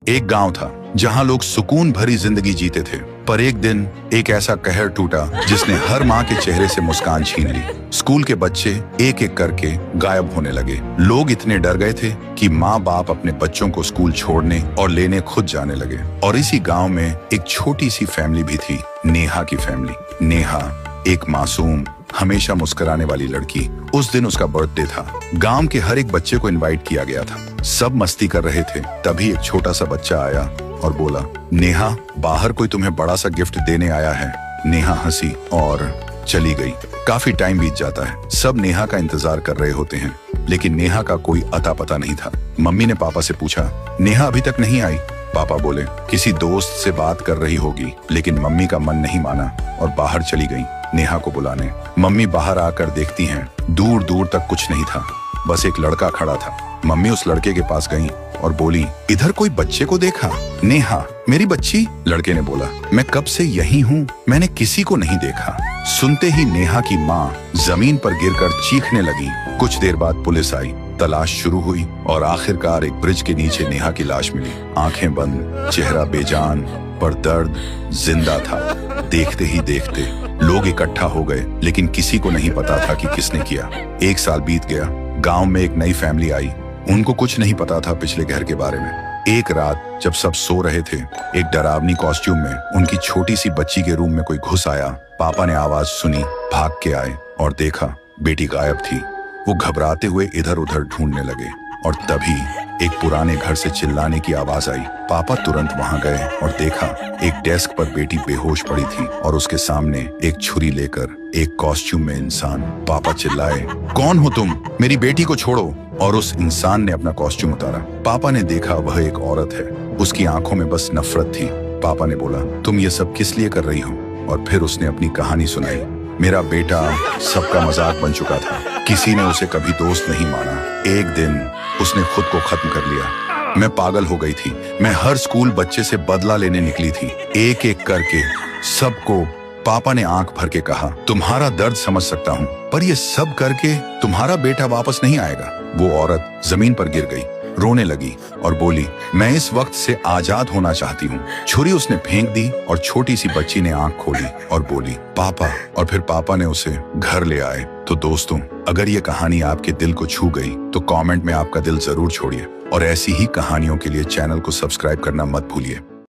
एक गांव था जहां लोग सुकून भरी जिंदगी जीते थे, पर एक दिन एक ऐसा कहर टूटा जिसने हर माँ के चेहरे से मुस्कान छीन ली। स्कूल के बच्चे एक एक करके गायब होने लगे। लोग इतने डर गए थे कि माँ बाप अपने बच्चों को स्कूल छोड़ने और लेने खुद जाने लगे। और इसी गांव में एक छोटी सी फैमिली भी थी, नेहा की फैमिली। नेहा एक मासूम, हमेशा मुस्कुराने वाली लड़की। उस दिन उसका बर्थडे था। गांव के हर एक बच्चे को इनवाइट किया गया था। सब मस्ती कर रहे थे, तभी एक छोटा सा बच्चा आया और बोला, नेहा, बाहर कोई तुम्हें बड़ा सा गिफ्ट देने आया है। नेहा हंसी और चली गई। काफी टाइम बीत जाता है, सब नेहा का इंतजार कर रहे होते हैं, लेकिन नेहा का कोई अता पता नहीं था। मम्मी ने पापा से पूछा, नेहा अभी तक नहीं आई? पापा बोले, किसी दोस्त से बात कर रही होगी। लेकिन मम्मी का मन नहीं माना और बाहर चली गई नेहा को बुलाने। मम्मी बाहर आकर देखती हैं, दूर दूर तक कुछ नहीं था, बस एक लड़का खड़ा था। मम्मी उस लड़के के पास गई और बोली, इधर कोई बच्चे को देखा? नेहा, मेरी बच्ची? लड़के ने बोला, मैं कब से यही हूँ, मैंने किसी को नहीं देखा। सुनते ही नेहा की माँ जमीन पर गिरकर चीखने लगी। कुछ देर बाद पुलिस आई, तलाश शुरू हुई और आखिरकार एक ब्रिज के नीचे नेहा की लाश मिली। आंखें बंद, चेहरा बेजान, पर दर्द जिंदा था। देखते ही देखते लोग इकट्ठा हो गए, लेकिन किसी को नहीं पता था कि किसने किया। एक साल बीत गया, गांव में एक नई फैमिली आई। उनको कुछ नहीं पता था पिछले घर के बारे में। एक रात जब सब सो रहे थे, एक डरावनी कॉस्ट्यूम में उनकी छोटी सी बच्ची के रूम में कोई घुस आया। पापा ने आवाज सुनी, भाग के आए और देखा बेटी गायब थी। वो घबराते हुए इधर उधर ढूंढने लगे और तभी एक पुराने घर से चिल्लाने की आवाज आई। पापा तुरंत वहां गए और देखा एक डेस्क पर बेटी बेहोश पड़ी थी और उसके सामने एक छुरी लेकर एक कॉस्ट्यूम में इंसान। पापा चिल्लाए, कौन हो तुम? मेरी बेटी को छोड़ो। और उस इंसान ने अपना कॉस्ट्यूम उतारा। पापा ने देखा वह एक औरत है, उसकी आंखों में बस नफरत थी। पापा ने बोला, तुम ये सब किस लिए कर रही हो? और फिर उसने अपनी कहानी सुनाई। मेरा बेटा सबका मजाक बन चुका था, किसी ने उसे कभी दोस्त नहीं माना। एक दिन उसने खुद को खत्म कर लिया। मैं पागल हो गई थी। मैं हर स्कूल बच्चे से बदला लेने निकली थी, एक एक करके सबको। पापा ने आंख भर के कहा, तुम्हारा दर्द समझ सकता हूँ, पर ये सब करके तुम्हारा बेटा वापस नहीं आएगा। वो औरत जमीन पर गिर गई, रोने लगी और बोली, मैं इस वक्त से आजाद होना चाहती हूँ। छुरी उसने फेंक दी और छोटी सी बच्ची ने आंख खोली और बोली, पापा। और फिर पापा ने उसे घर ले आए। तो दोस्तों, अगर ये कहानी आपके दिल को छू गई तो कमेंट में आपका दिल जरूर छोड़िए और ऐसी ही कहानियों के लिए चैनल को सब्सक्राइब करना मत भूलिए।